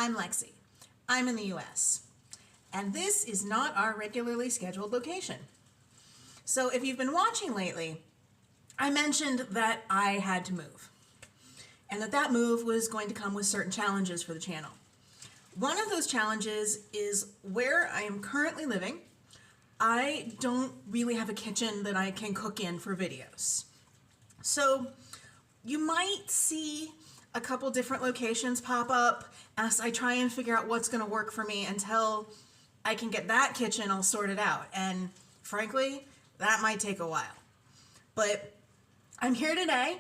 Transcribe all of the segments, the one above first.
I'm Lexi. I'm in the US, and this is not our regularly scheduled location. So if you've been watching lately, I mentioned that I had to move, and that move was going to come with certain challenges for the channel. One of those challenges is where I am currently living. I don't really have a kitchen that I can cook in for videos. So you might see a couple different locations pop up as I try and figure out what's going to work for me until I can get that kitchen all sorted out. And frankly, that might take a while. But I'm here today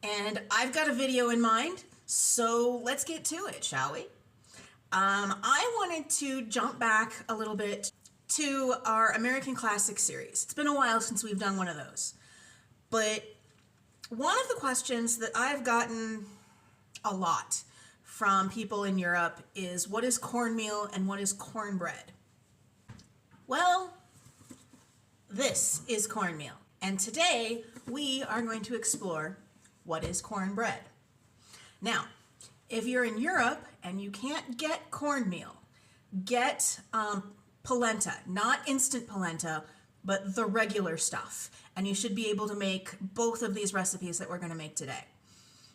and I've got a video in mind, so let's get to it, shall we? I wanted to jump back a little bit to our American Classic series. It's been a while since we've done one of those. But one of the questions that I've gotten a lot from people in Europe is, what is cornmeal and what is cornbread? Well, this is cornmeal. And today we are going to explore what is cornbread. Now, if you're in Europe and you can't get cornmeal, get polenta, not instant polenta, but the regular stuff. And you should be able to make both of these recipes that we're going to make today.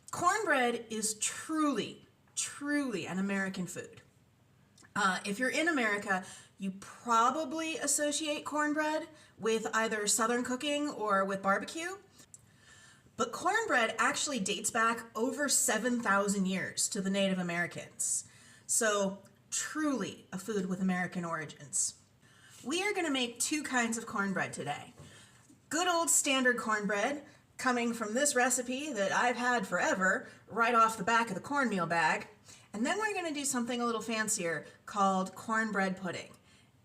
Cornbread is truly an American food. If you're in America, you probably associate cornbread with either Southern cooking or with barbecue. But cornbread actually dates back over 7,000 years to the Native Americans. So truly a food with American origins. We are going to make two kinds of cornbread today. Good old standard cornbread, coming from this recipe that I've had forever, right off the back of the cornmeal bag. And then we're going to do something a little fancier called cornbread pudding.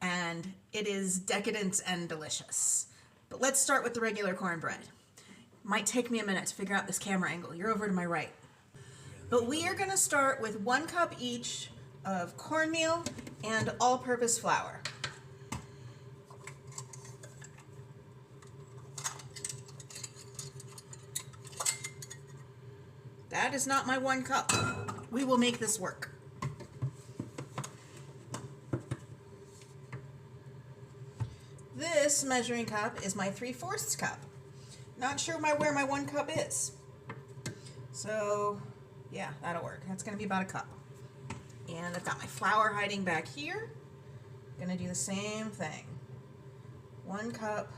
And it is decadent and delicious. But let's start with the regular cornbread. Might take me a minute to figure out this camera angle. You're over to my right. But we are going to start with 1 cup each of cornmeal and all-purpose flour. That is not my 1 cup. We will make this work. This measuring cup is my 3/4 cup. Not sure where my 1 cup is. So yeah, that'll work. That's going to be about a cup. And I've got my flour hiding back here. I'm going to do the same thing. 1 cup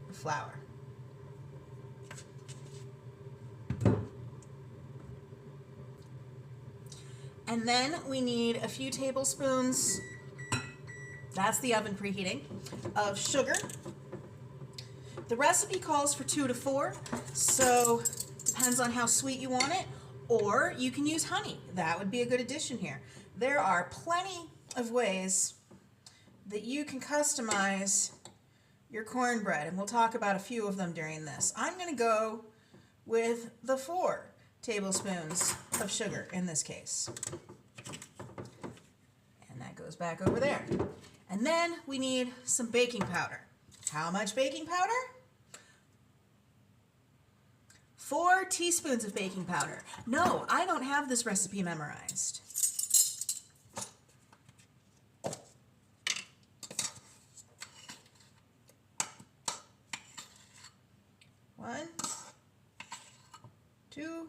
of flour. And then we need a few tablespoons, that's the oven preheating, of sugar. The recipe calls for 2 to 4, so depends on how sweet you want it, or you can use honey. That would be a good addition here. There are plenty of ways that you can customize your cornbread, and we'll talk about a few of them during this. I'm going to go with the 4 tablespoons of sugar in this case. And that goes back over there. And then we need some baking powder. How much baking powder? 4 teaspoons of baking powder. No, I don't have this recipe memorized. One, 2,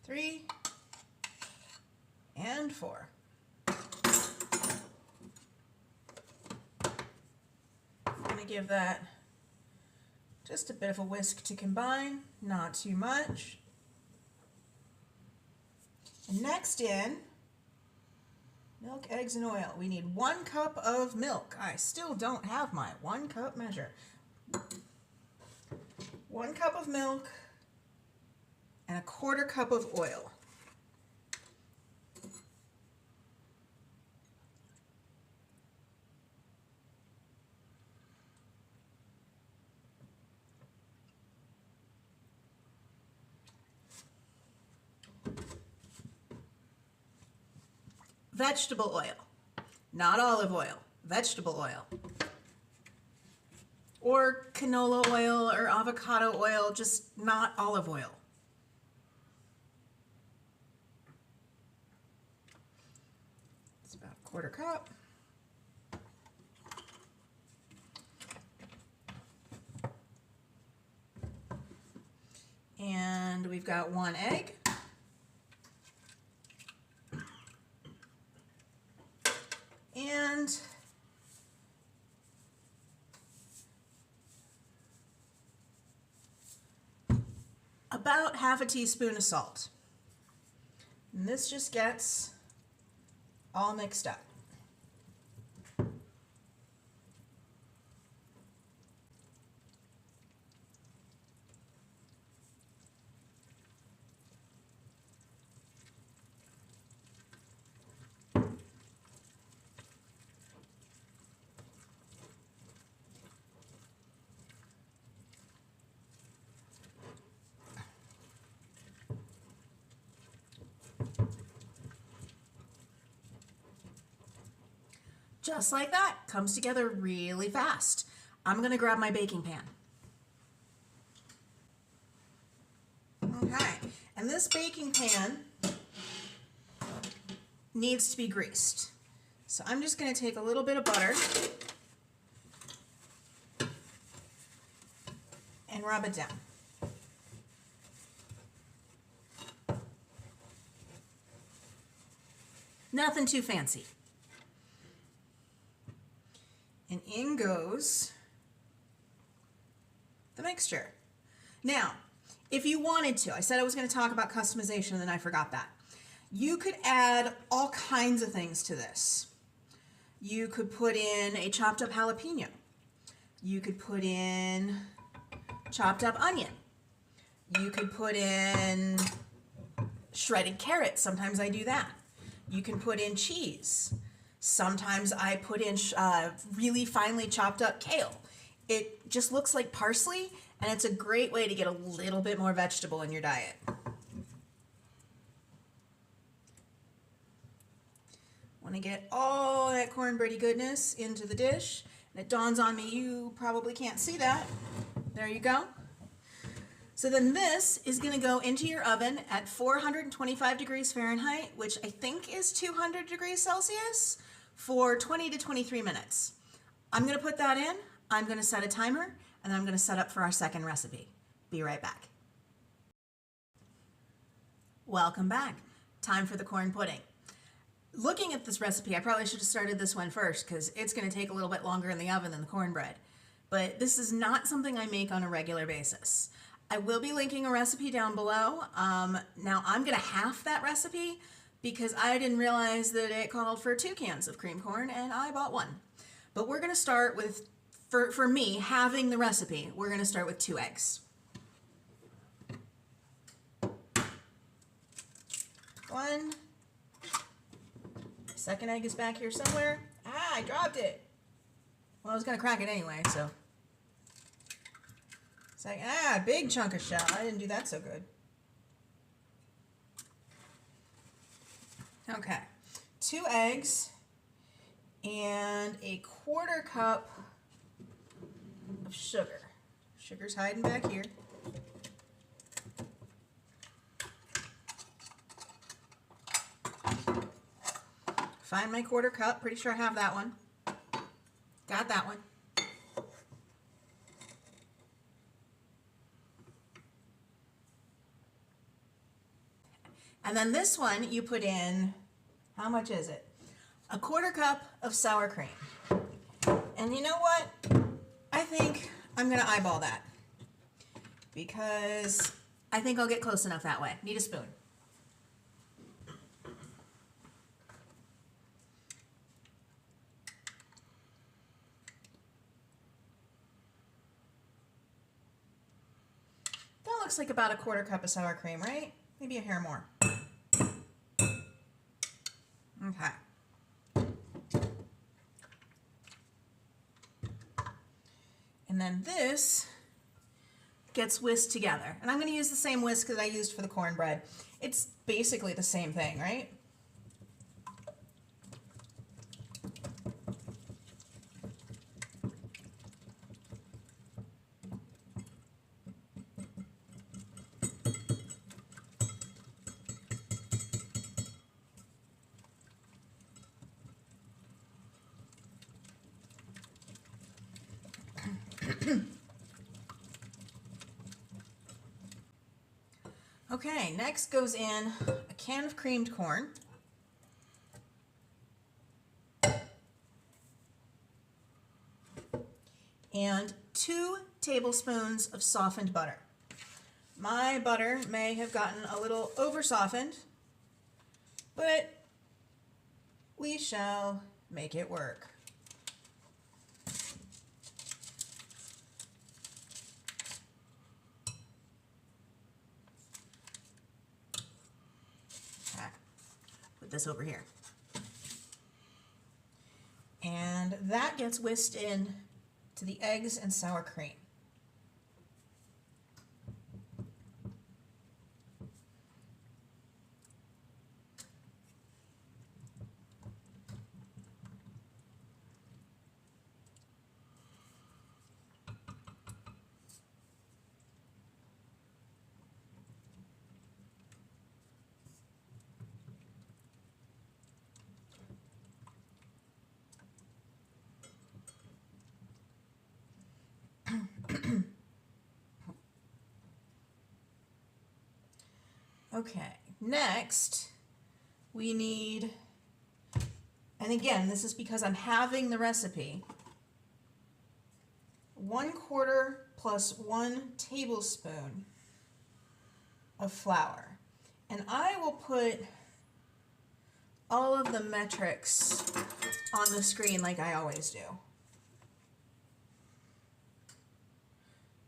3, and 4. I'm going to give that just a bit of a whisk to combine, not too much. And next in, milk, eggs, and oil. We need 1 cup of milk. I still don't have my 1 cup measure. 1 cup of milk and 1/4 cup of oil. Vegetable oil, not olive oil, vegetable oil. Or canola oil or avocado oil, just not olive oil. 1/4 cup. And we've got 1 egg. And about 1/2 teaspoon of salt. And this just gets all mixed up. Just like that, comes together really fast. I'm gonna grab my baking pan. Okay, and this baking pan needs to be greased. So I'm just gonna take a little bit of butter and rub it down. Nothing too fancy. And in goes the mixture. Now, if you wanted to, I said I was going to talk about customization and then I forgot that. You could add all kinds of things to this. You could put in a chopped up jalapeno. You could put in chopped up onion. You could put in shredded carrots. Sometimes I do that. You can put in cheese. Sometimes I put in really finely chopped up kale. It just looks like parsley, and it's a great way to get a little bit more vegetable in your diet. Want to get all that cornbready goodness into the dish, and it dawns on me you probably can't see that. There you go. So then this is going to go into your oven at 425 degrees Fahrenheit, which I think is 200 degrees Celsius, for 20 to 23 minutes. I'm going to put that in, I'm going to set a timer, and then I'm going to set up for our second recipe. Be right back. Welcome back. Time for the corn pudding. Looking at this recipe, I probably should have started this one first because it's going to take a little bit longer in the oven than the cornbread. But this is not something I make on a regular basis. I will be linking a recipe down below. Now I'm going to half that recipe because I didn't realize that it called for 2 cans of cream corn and I bought 1. But we're going to start with, for me, having the recipe, we're going to start with 2 eggs. 1. Second egg is back here somewhere. Ah, I dropped it. Well, I was going to crack it anyway, so. Second, big chunk of shell. I didn't do that so good. Okay, 2 eggs and a 1/4 cup of sugar. Sugar's hiding back here. Find my 1/4 cup. Pretty sure I have that one. Got that one. And then this one you put in, how much is it? A 1/4 cup of sour cream. And you know what? I think I'm gonna eyeball that because I think I'll get close enough that way. Need a spoon. That looks like about a 1/4 cup of sour cream, right? Maybe a hair more. Okay. And then this gets whisked together. And I'm going to use the same whisk that I used for the cornbread. It's basically the same thing, right? Okay, next goes in a can of creamed corn. And 2 tablespoons of softened butter. My butter may have gotten a little over softened, but we shall make it work. Put this over here. And that gets whisked in to the eggs and sour cream. Okay, next we need, and again, this is because I'm having the recipe, 1/4 plus 1 tablespoon of flour. And I will put all of the metrics on the screen like I always do.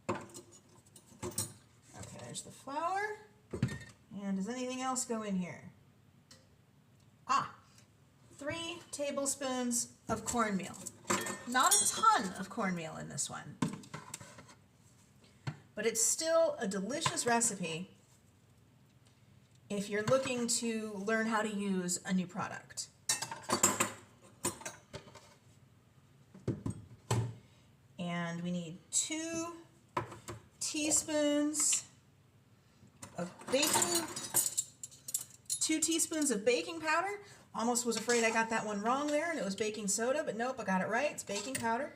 Okay, there's the flour. And does anything else go in here? 3 tablespoons of cornmeal. Not a ton of cornmeal in this one, but it's still a delicious recipe if you're looking to learn how to use a new product. And we need 2 teaspoons of baking, 2 teaspoons of baking powder. Almost was afraid I got that one wrong there and it was baking soda, but nope, I got it right. It's baking powder.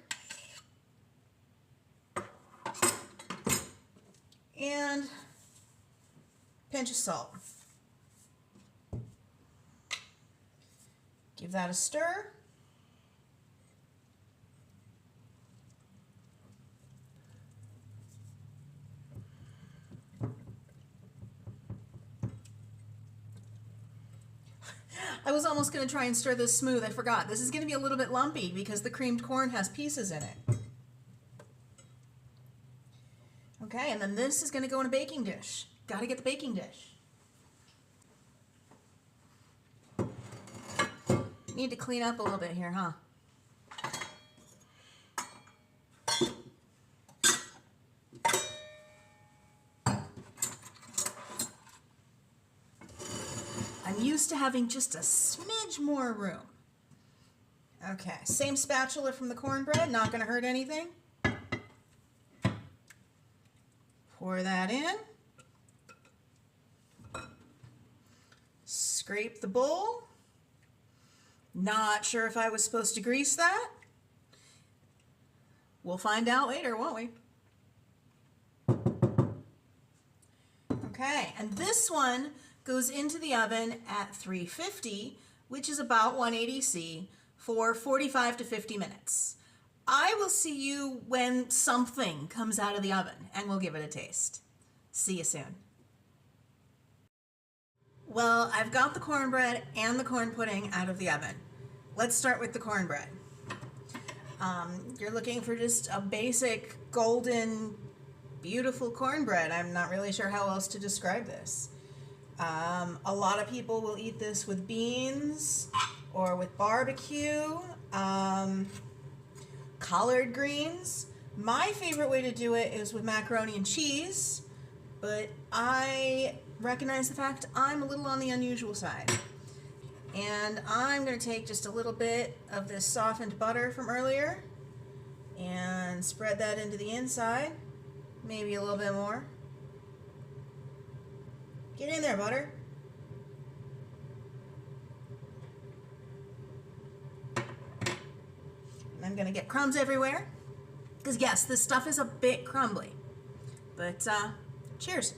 And pinch of salt. Give that a stir. I was almost going to try and stir this smooth. I forgot. This is going to be a little bit lumpy because the creamed corn has pieces in it. Okay, and then this is going to go in a baking dish. Got to get the baking dish. Need to clean up a little bit here, huh? I'm used to having just a smidge more room. Okay, same spatula from the cornbread, not going to hurt anything. Pour that in. Scrape the bowl. Not sure if I was supposed to grease that. We'll find out later, won't we? Okay, and this one goes into the oven at 350, which is about 180 C, for 45 to 50 minutes. I will see you when something comes out of the oven, and we'll give it a taste. See you soon. Well, I've got the cornbread and the corn pudding out of the oven. Let's start with the cornbread. You're looking for just a basic, golden, beautiful cornbread. I'm not really sure how else to describe this. A lot of people will eat this with beans or with barbecue, collard greens. My favorite way to do it is with macaroni and cheese, but I recognize the fact I'm a little on the unusual side. And I'm going to take just a little bit of this softened butter from earlier and spread that into the inside, maybe a little bit more. Get in there, butter. And I'm going to get crumbs everywhere, because yes, this stuff is a bit crumbly, but cheers.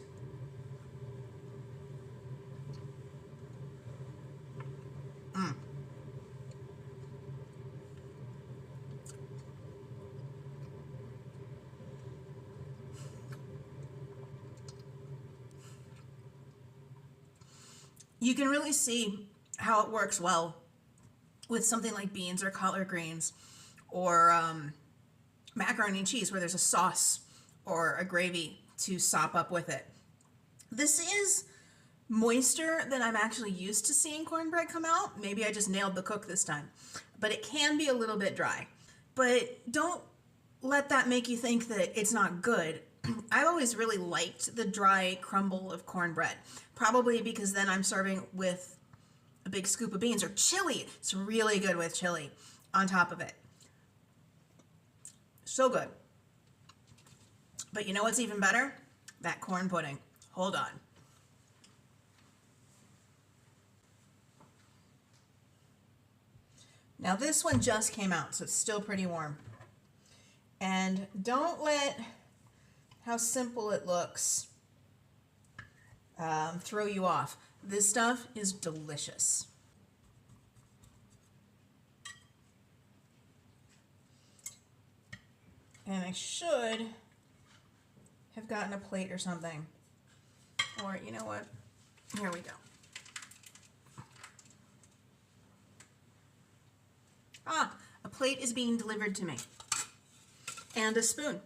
you can really see how it works well with something like beans or collard greens or macaroni and cheese, where there's a sauce or a gravy to sop up with it. This is moister than I'm actually used to seeing cornbread come out. Maybe I just nailed the cook this time. But it can be a little bit dry. But don't let that make you think that it's not good. I've always really liked the dry crumble of cornbread. Probably because then I'm serving with a big scoop of beans or chili. It's really good with chili on top of it. So good. But you know what's even better? That corn pudding. Hold on. Now this one just came out, so it's still pretty warm. And don't let how simple it looks throw you off. This stuff is delicious. And I should have gotten a plate or something. Or you know what? Here we go. Ah, a plate is being delivered to me. And a spoon.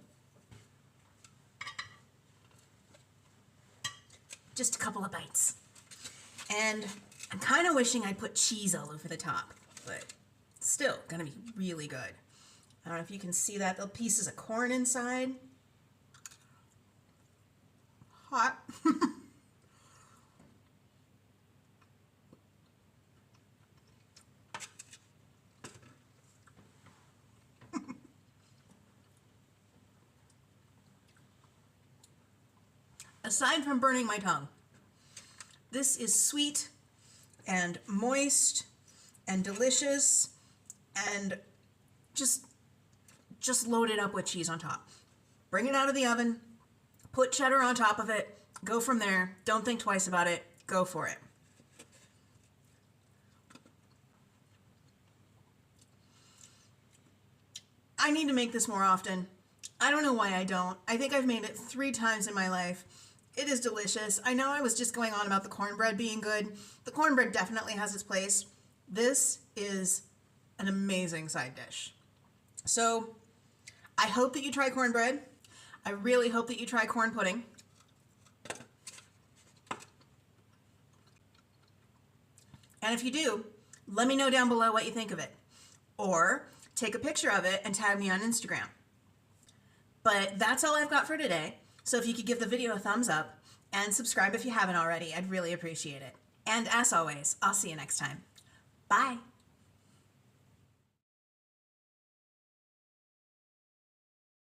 Just a couple of bites. And I'm kind of wishing I put cheese all over the top, but still gonna be really good. I don't know if you can see that, the pieces of corn inside. Hot. Aside from burning my tongue, this is sweet and moist and delicious and just loaded up with cheese on top. Bring it out of the oven, put cheddar on top of it, go from there. Don't think twice about it. Go for it. I need to make this more often. I don't know why I don't. I think I've made it 3 times in my life. It is delicious. I know I was just going on about the cornbread being good. The cornbread definitely has its place. This is an amazing side dish. So I hope that you try cornbread. I really hope that you try corn pudding. And if you do, let me know down below what you think of it. Or take a picture of it and tag me on Instagram. But that's all I've got for today. So if you could give the video a thumbs up and subscribe if you haven't already, I'd really appreciate it. And as always, I'll see you next time. Bye.